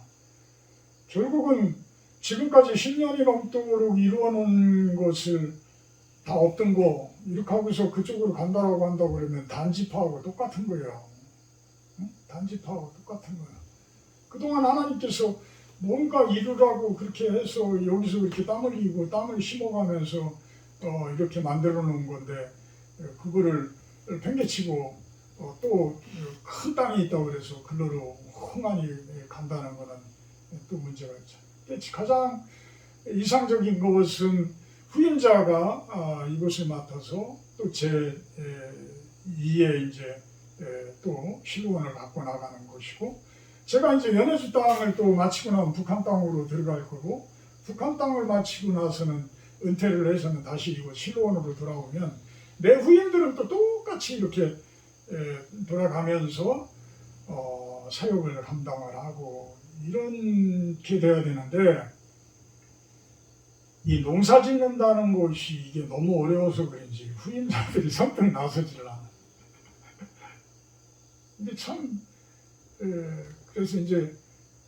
결국은 지금까지 10년이 넘도록 이루어놓은 것을 다 없던 거 이렇게 하고서 그쪽으로 간다라고 한다고 그러면 단지파하고 똑같은 거예요. 응? 단지파하고 똑같은 거예요. 그동안 하나님께서 뭔가 이루라고 그렇게 해서 여기서 이렇게 땀 흘리고 땀을 심어가면서 이렇게 만들어 놓은 건데 그거를 팽개치고 또 큰 땅이 있다고 그래서 글로로 헝하니 간다는 거는 또 문제가 있죠. 가장 이상적인 것은 후임자가 이곳을 맡아서 또 제2의 이제 또 실로원을 갖고 나가는 것이고 제가 이제 연해주 땅을 또 마치고 나면 북한 땅으로 들어갈 거고 북한 땅을 마치고 나서는 은퇴를 해서는 다시 이곳 실로원으로 돌아오면 내 후임들은 또 똑같이 이렇게 돌아가면서 사역을 감당을 하고 이렇게 돼야 되는데 이 농사 짓는다는 것이 이게 너무 어려워서 그런지 후임자들이 선뜻 나서지를 않아요. 근데 참 그래서 이제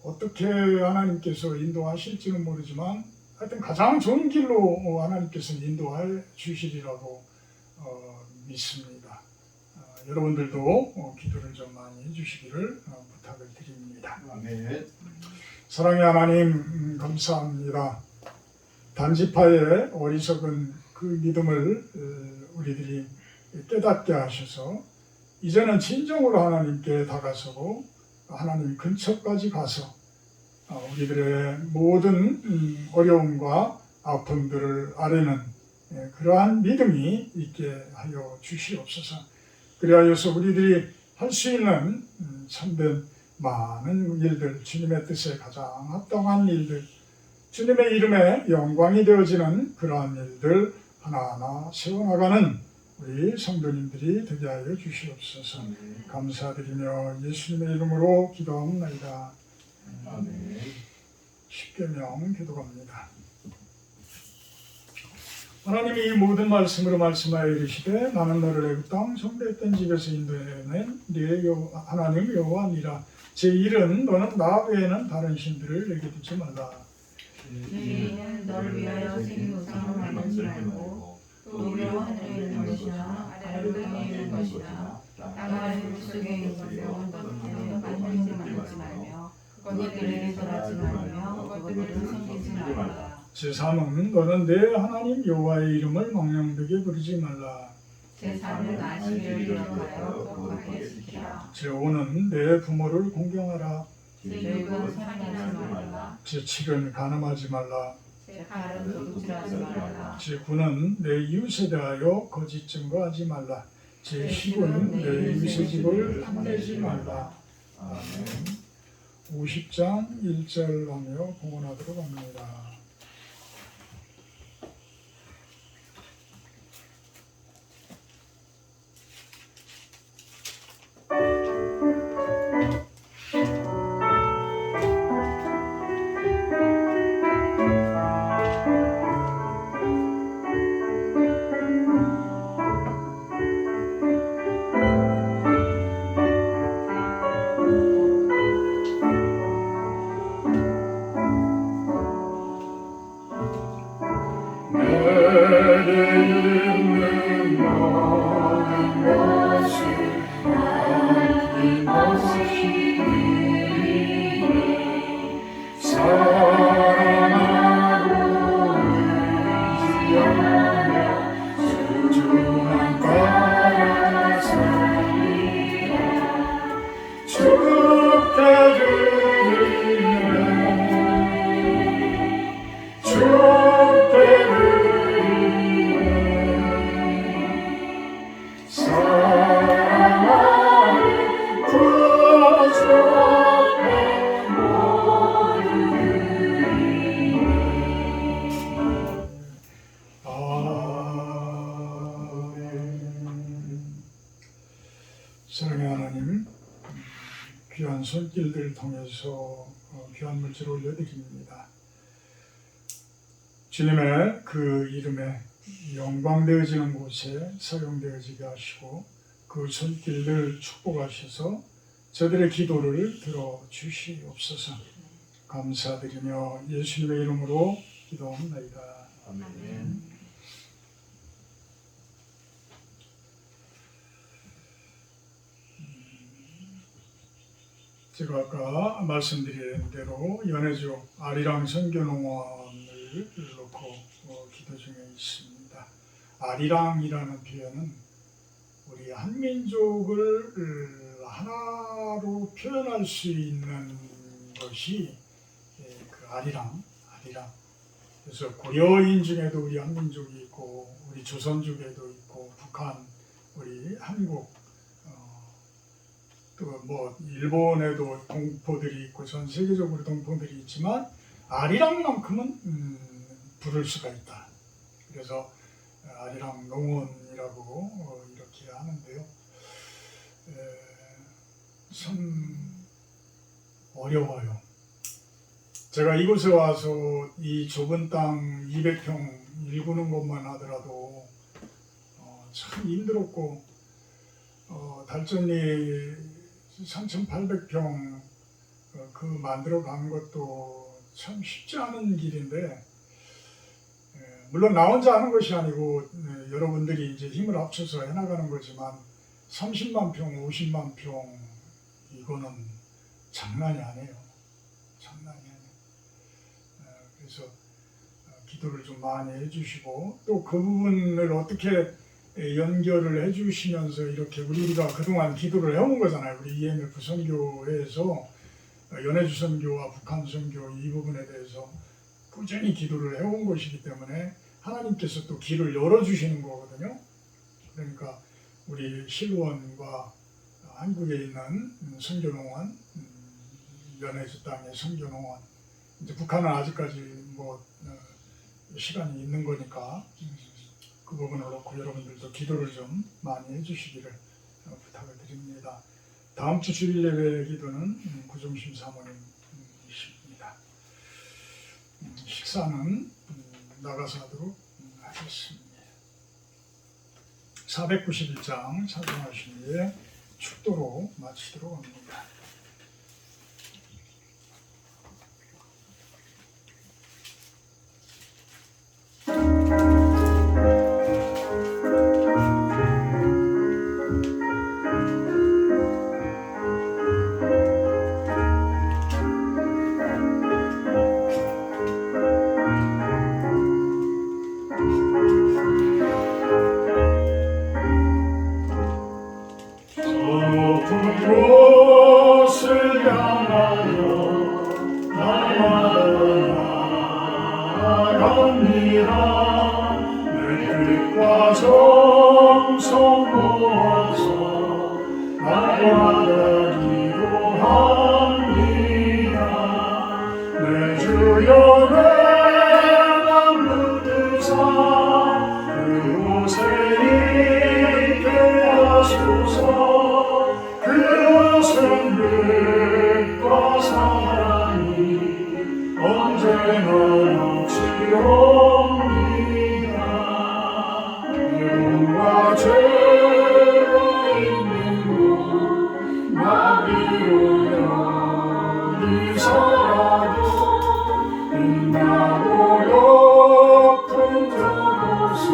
어떻게 하나님께서 인도하실지는 모르지만 하여튼 가장 좋은 길로 하나님께서 인도해 주시리라고 믿습니다. 여러분들도 기도를 좀 많이 해주시기를 부탁을 드립니다. 아멘. 사랑의 하나님 감사합니다. 단지파의 어리석은 그 믿음을 우리들이 깨닫게 하셔서 이제는 진정으로 하나님께 다가서고 하나님 근처까지 가서 우리들의 모든 어려움과 아픔들을 아뢰는 그러한 믿음이 있게 하여 주시옵소서. 그리하여서 우리들이 할 수 있는 참된 많은 일들, 주님의 뜻에 가장 합당한 일들, 주님의 이름에 영광이 되어지는 그러한 일들 하나하나 세워나가는 우리 성도님들이 되게 하여 주시옵소서. 감사드리며 예수님의 이름으로 기도합니다. 아멘. 십계명 기도합니다. 하나님이 이 모든 말씀으로 말씀하여 이르시되 나는 너를 애굽 땅 성배했던 집에서 인도해낸 네 하나님 여호와니라. 제 일은 너는 나 외에는 다른 신들을 내게 두지 말라. 너희는 너를 위하여 생긴 우상을 만들지 말고 또 위로 하늘에 있는 것이나 아래로 땅에 있는 것이나 땅 아래 물속에 있는 것으로 너희는 만들지 말며 그것들에게 절하지 말며 그것들을 섬기지 말라. 제3은 너는 내 하나님 여호와의 이름을 망령되게 부르지 말라. 제3은 안식일을 기억하여 거룩하게 지키라. 제5는 내 부모를 공경하라. 제6은 살인하지 말라. 제7은 간음하지 말라. 제8은 도둑질하지 말라. 제9는 내 이웃에 대하여 거짓 증거하지 말라. 제10은 내 이웃의 집을 탐내지 말라. 아멘. 50장 1절 하며 공헌하도록 합니다. 사랑의 하나님, 귀한 손길들 통해서 귀한 물질 올려드립니다. 주님의 그 이름에 영광되어지는 곳에 사용되어지게 하시고 그 손길들 축복하셔서 저들의 기도를 들어주시옵소서. 감사드리며 예수님의 이름으로 기도합니다. 아멘. 제가 아까 말씀드린 대로 연해주 아리랑 선교농원을 놓고 기도 중에 있습니다. 아리랑이라는 표현은 우리 한민족을 하나로 표현할 수 있는 것이 그 아리랑. 그래서 고려인 중에도 우리 한민족이 있고 우리 조선족에도 있고 북한, 우리 한국, 또 뭐 일본에도 동포들이 있고 전 세계적으로 동포들이 있지만 아리랑만큼은 부를 수가 있다. 그래서 아리랑 농원이라고 이렇게 하는데요. 참 어려워요. 제가 이곳에 와서 이 좁은 땅 200평 일구는 것만 하더라도 참 힘들었고 달전리 3,800평 그 만들어 간 것도 참 쉽지 않은 길인데 물론 나 혼자 하는 것이 아니고 여러분들이 이제 힘을 합쳐서 해나가는 거지만 30만 평, 50만 평 이거는 장난이 아니에요. 장난이 아니에요. 그래서 기도를 좀 많이 해주시고 또 그 부분을 어떻게 연결을 해주시면서 이렇게 우리가 그동안 기도를 해온 거잖아요. 우리 EMF 선교회에서 연해주 선교와 북한 선교 이 부분에 대해서 꾸준히 기도를 해온 것이기 때문에 하나님께서 또 길을 열어주시는 거거든요. 그러니까 우리 실원과 한국에 있는 선교농원, 연해주 땅의 선교농원, 이제 북한은 아직까지 뭐 시간이 있는 거니까 그 부분을 놓고 여러분들도 기도를 좀 많이 해주시기를 부탁을 드립니다. 다음 주 주일 예배 기도는 구종심 사모님이십니다. 식사는 나가서 하도록 하겠습니다. 491장 찬송하신 후에 축도로 마치도록 합니다. 그곳을 향하여 날마다 나아갑니다. 내 뜻과 정성 모아서 날마다 기도합니다. 내 주여 내 맘 붙드사 그곳에 있게 하소서. 그것은 빛과 사랑이 언제나 넘치옵니다. 영과 죄가 있는 곳 나비로 여기서라도 빛나고 높은 저곳을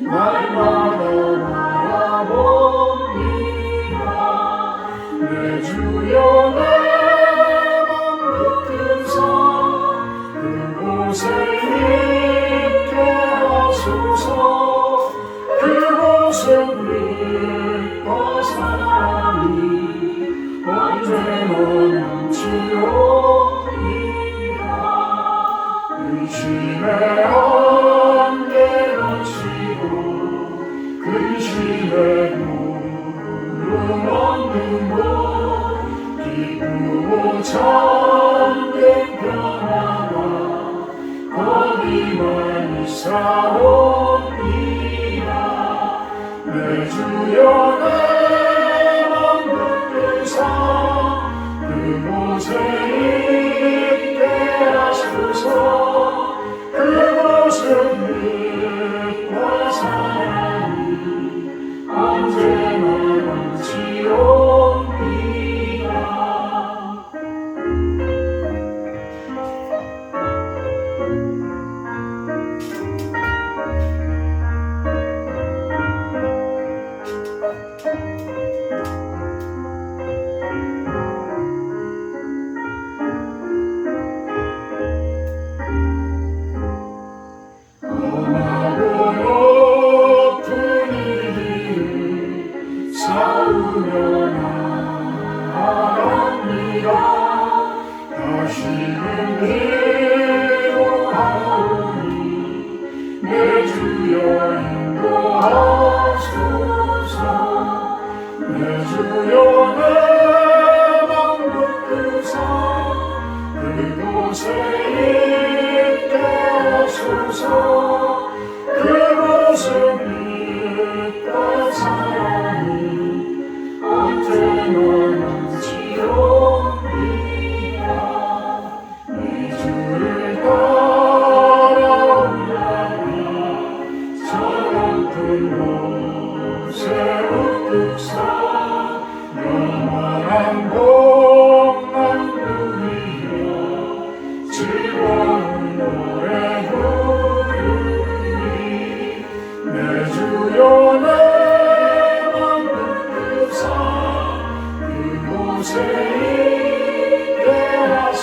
날마다 바라봅니다. 내 주여 내 맘 붙드사 그곳에 있게 하소서. 그곳은 빛과 사랑이 언제나 넘치옵니다. 의심의 안개 넘치고 근심의 구름 없는 곳 기쁘고 참된 평화가 거기만 있사옵니다. 내 주여 내 맘 붙드사 그곳에 있게 하소서. 그곳은 빛과 사랑이 언제나 넘치옵니다. 험하고 높은 이 길을 싸우며 나아갑니다. 다시는 기도하오니 내 주여 인도하소서. 내 주여 내 맘 붙드사 그곳에 있게 하소서. 그곳은 빛과 사랑이 언제나 넘치옵니다. 이 주를 따라오다가 저 높은 곳에 우뚝 서 영원한 복만 누리며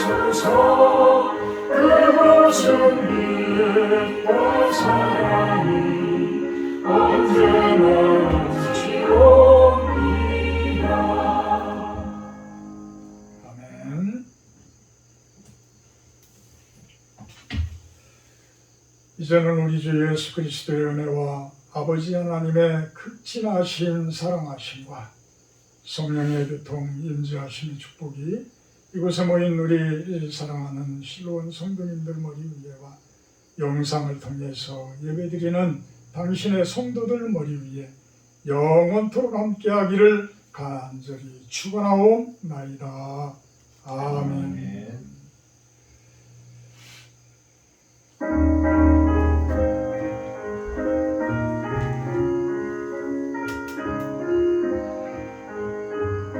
주소서. 그곳은 빛과 사랑이 언제나 넘치옵니다. 아멘. 이제는 우리 주 예수 그리스도의 은혜와 아버지 하나님의 극진하신 사랑하심과 성령의 교통 임재하심의 축복이 이곳에 모인 우리 사랑하는 실로원 성도님들 머리 위에와 영상을 통해서 예배드리는 당신의 성도들 머리 위에 영원토록 함께하기를 간절히 축원하옵나이다. 아멘. 아멘.